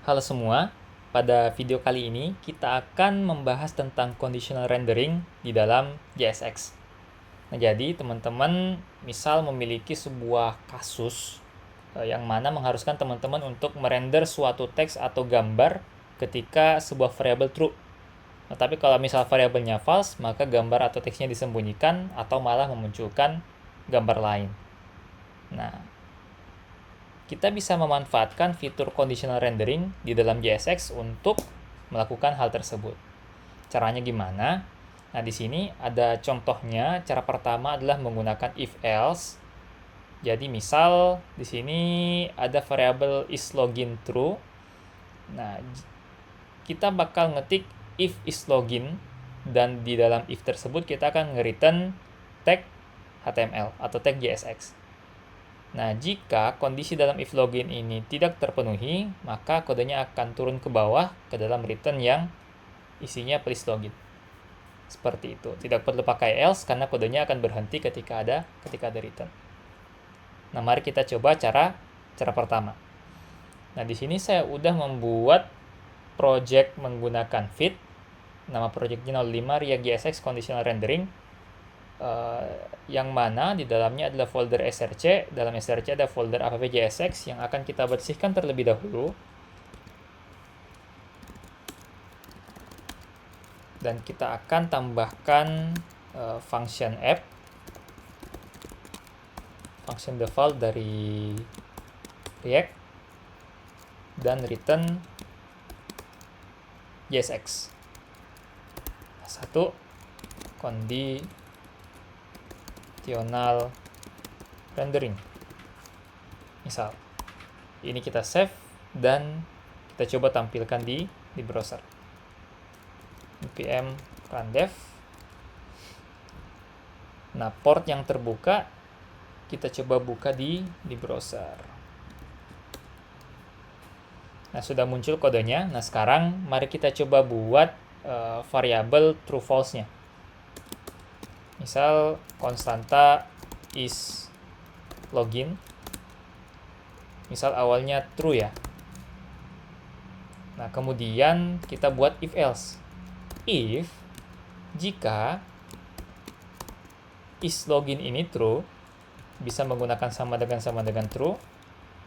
Halo semua, pada video kali ini kita akan membahas tentang conditional rendering di dalam JSX. Nah, jadi teman-teman misal memiliki sebuah kasus yang mana mengharuskan teman-teman untuk merender suatu teks atau gambar ketika sebuah variabel true. Nah, tapi kalau misal variabelnya false, maka gambar atau teksnya disembunyikan atau malah memunculkan gambar lain. Nah, kita bisa memanfaatkan fitur conditional rendering di dalam JSX untuk melakukan hal tersebut. Caranya gimana? Nah, di sini ada contohnya. Cara pertama adalah menggunakan if else. Jadi misal di sini ada variabel isLogin true. Nah, kita bakal ngetik if isLogin dan di dalam if tersebut kita akan nge-return tag HTML atau tag JSX. Nah, jika kondisi dalam if login ini tidak terpenuhi, maka kodenya akan turun ke bawah ke dalam return yang isinya please login. Seperti itu. Tidak perlu pakai else karena kodenya akan berhenti ketika ada return. Nah, mari kita coba cara pertama. Nah, di sini saya udah membuat project menggunakan Vite. Nama projectnya 05 React JSX Conditional Rendering. Yang mana di dalamnya adalah folder src. Dalam src ada folder app.jsx yang akan kita bersihkan terlebih dahulu. Dan kita akan tambahkan function app, function default dari React, dan return JSX. Satu, conditional rendering. Misal, ini kita save dan kita coba tampilkan di browser. npm run dev. Nah, port yang terbuka kita coba buka di browser. Nah, sudah muncul kodenya. Nah, sekarang mari kita coba buat variabel true false-nya. Misal konstanta is login. Misal awalnya true ya. Nah, kemudian kita buat if else. If jika is login ini true, bisa menggunakan sama dengan true,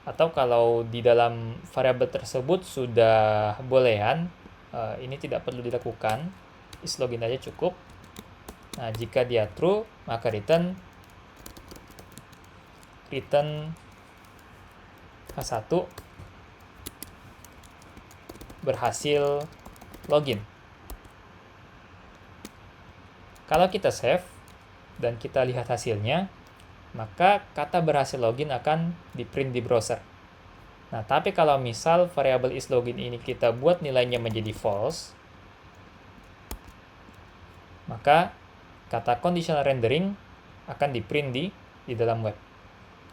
atau kalau di dalam variabel tersebut sudah boolean, ini tidak perlu dilakukan, is login aja cukup. Nah, jika dia true, maka return H1 berhasil login. Kalau kita save dan kita lihat hasilnya, maka kata berhasil login akan di-print di browser. Nah, tapi kalau misal variabel isLogin ini kita buat nilainya menjadi false, maka kata conditional rendering akan di-print di dalam web.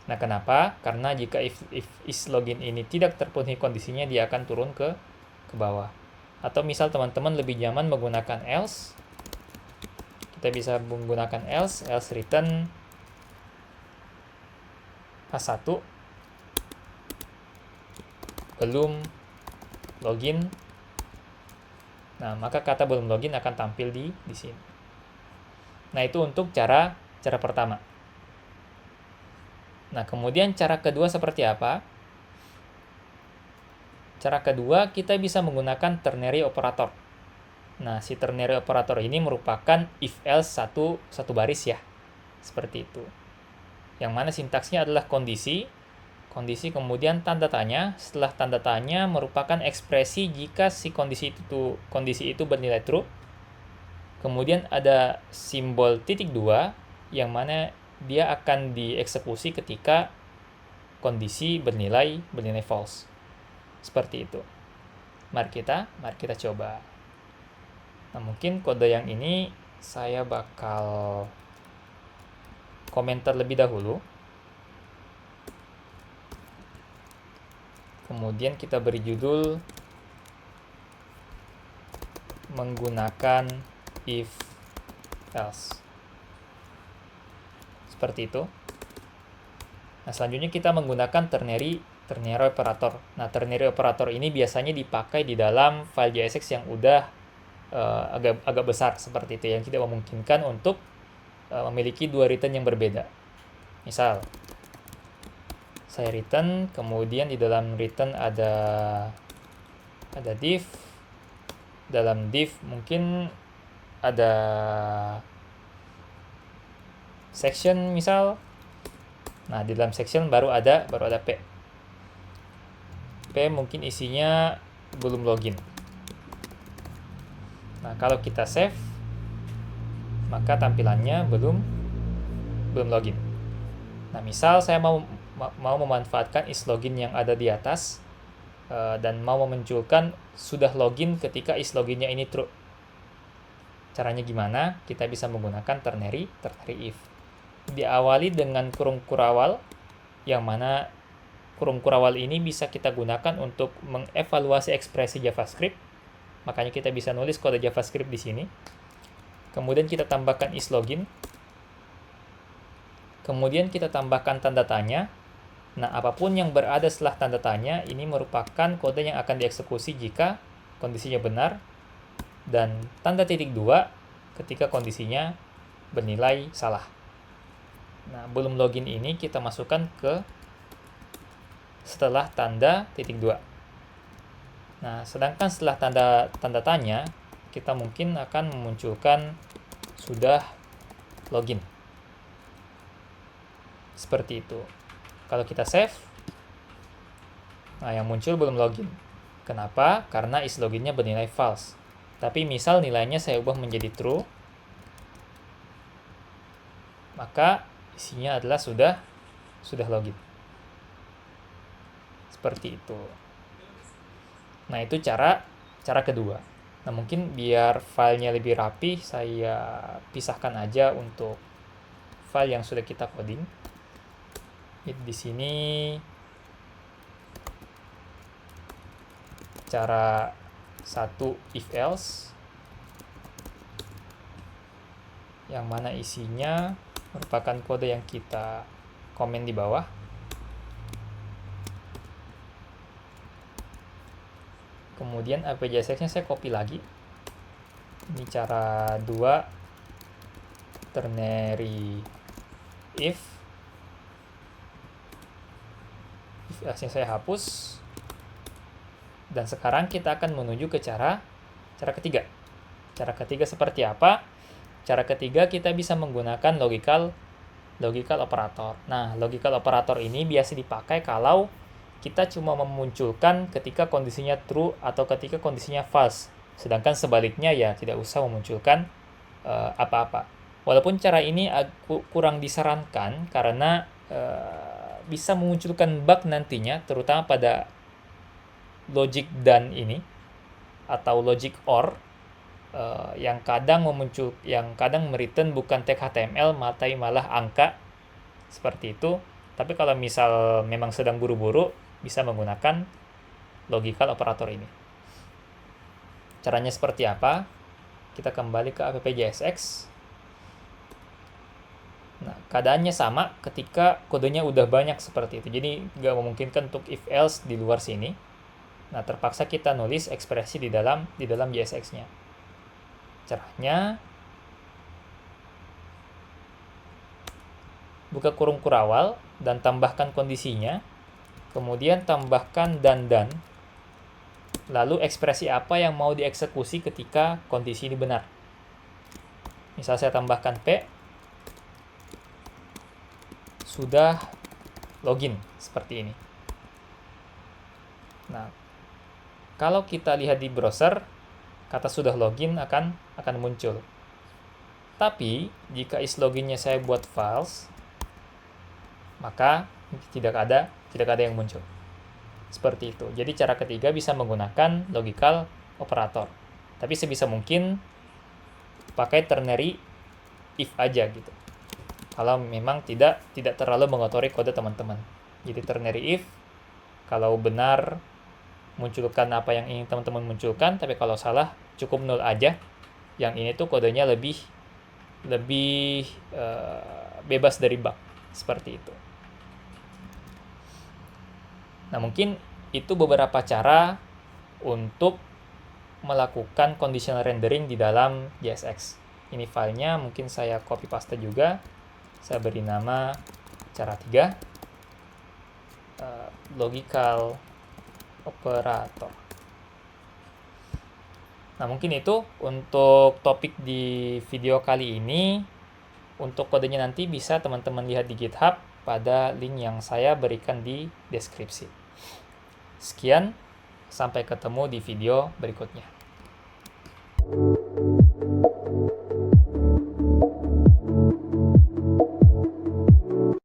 Nah, kenapa? Karena jika if isLogin ini tidak terpenuhi kondisinya, dia akan turun ke bawah. Atau misal teman-teman lebih nyaman menggunakan else, kita bisa menggunakan else return H1 belum login. Nah, maka kata belum login akan tampil di sini. Nah, itu untuk cara pertama. Nah, kemudian cara kedua seperti apa? Cara kedua, kita bisa menggunakan ternary operator. Nah, si ternary operator ini merupakan if else satu baris ya. Seperti itu. Yang mana sintaksnya adalah kondisi kemudian tanda tanya. Setelah tanda tanya merupakan ekspresi jika si kondisi itu bernilai true. Kemudian ada simbol titik 2 yang mana dia akan dieksekusi ketika kondisi bernilai false. Seperti itu. Mari kita coba. Nah, mungkin kode yang ini saya bakal komentar lebih dahulu. Kemudian kita beri judul menggunakan if else. Seperti itu. Nah, selanjutnya kita menggunakan ternary ternary operator. Nah, ternary operator ini biasanya dipakai di dalam file JSX yang udah agak besar seperti itu, yang tidak memungkinkan untuk memiliki dua return yang berbeda. Misal, saya return, kemudian di dalam return ada div, dalam div mungkin ada section misal. Nah, di dalam section baru ada p. P mungkin isinya belum login. Nah, kalau kita save, maka tampilannya belum login. Nah, misal saya mau memanfaatkan isLogin yang ada di atas dan mau memunculkan sudah login ketika isLoginnya ini true. Caranya gimana? Kita bisa menggunakan ternary if. Diawali dengan kurung kurawal, yang mana kurung kurawal ini bisa kita gunakan untuk mengevaluasi ekspresi JavaScript. Makanya kita bisa nulis kode JavaScript di sini. Kemudian kita tambahkan isLogin. Kemudian kita tambahkan tanda tanya. Nah, apapun yang berada setelah tanda tanya ini merupakan kode yang akan dieksekusi jika kondisinya benar, dan tanda titik 2 ketika kondisinya bernilai salah. Nah, belum login ini kita masukkan ke setelah tanda titik 2. Nah, sedangkan setelah tanda tanya, kita mungkin akan memunculkan sudah login. Seperti itu. Kalau kita save, nah yang muncul belum login. Kenapa? Karena isLoginnya bernilai false. Tapi misal nilainya saya ubah menjadi true, maka isinya adalah sudah login. Seperti itu. Nah, itu cara kedua. Nah, mungkin biar filenya lebih rapi, saya pisahkan aja untuk file yang sudah kita coding. Di sini cara 1 if else, yang mana isinya merupakan kode yang kita komen di bawah. Kemudian APJSX-nya saya copy lagi. Ini cara 2 ternary if else-nya saya hapus. Dan sekarang kita akan menuju ke cara ketiga. Cara ketiga seperti apa? Cara ketiga kita bisa menggunakan logical operator. Nah, logical operator ini biasa dipakai kalau kita cuma memunculkan ketika kondisinya true atau ketika kondisinya false. Sedangkan sebaliknya ya tidak usah memunculkan apa-apa. Walaupun cara ini kurang disarankan karena bisa memunculkan bug nantinya, terutama pada logic dan ini atau logic or yang kadang mereturn bukan tag HTML tapi malah angka seperti itu. Tapi kalau misal memang sedang buru-buru, bisa menggunakan logical operator ini. Caranya seperti apa? Kita kembali ke app.jsx. Nah, keadaannya sama ketika kodenya udah banyak seperti itu. Jadi nggak memungkinkan untuk if else di luar sini. Nah, terpaksa kita nulis ekspresi di dalam JSX-nya. Caranya, buka kurung kurawal dan tambahkan kondisinya, kemudian tambahkan dan, lalu ekspresi apa yang mau dieksekusi ketika kondisi ini benar. Misal saya tambahkan P, sudah login, seperti ini. Nah, kalau kita lihat di browser, kata sudah login akan muncul. Tapi, jika isLoginnya saya buat false, maka tidak ada yang muncul. Seperti itu. Jadi cara ketiga bisa menggunakan logical operator. Tapi sebisa mungkin pakai ternary if aja gitu. Kalau memang tidak terlalu mengotori kode teman-teman. Jadi ternary if, kalau benar munculkan apa yang ingin teman-teman munculkan, tapi kalau salah cukup null aja. Yang ini tuh kodenya lebih bebas dari bug. Seperti itu. Nah, mungkin itu beberapa cara untuk melakukan conditional rendering di dalam JSX. Ini filenya mungkin saya copy paste juga. Saya beri nama cara 3, logical operator. Nah, mungkin itu untuk topik di video kali ini. Untuk kodenya nanti bisa teman-teman lihat di GitHub pada link yang saya berikan di deskripsi. Sekian, sampai ketemu di video berikutnya.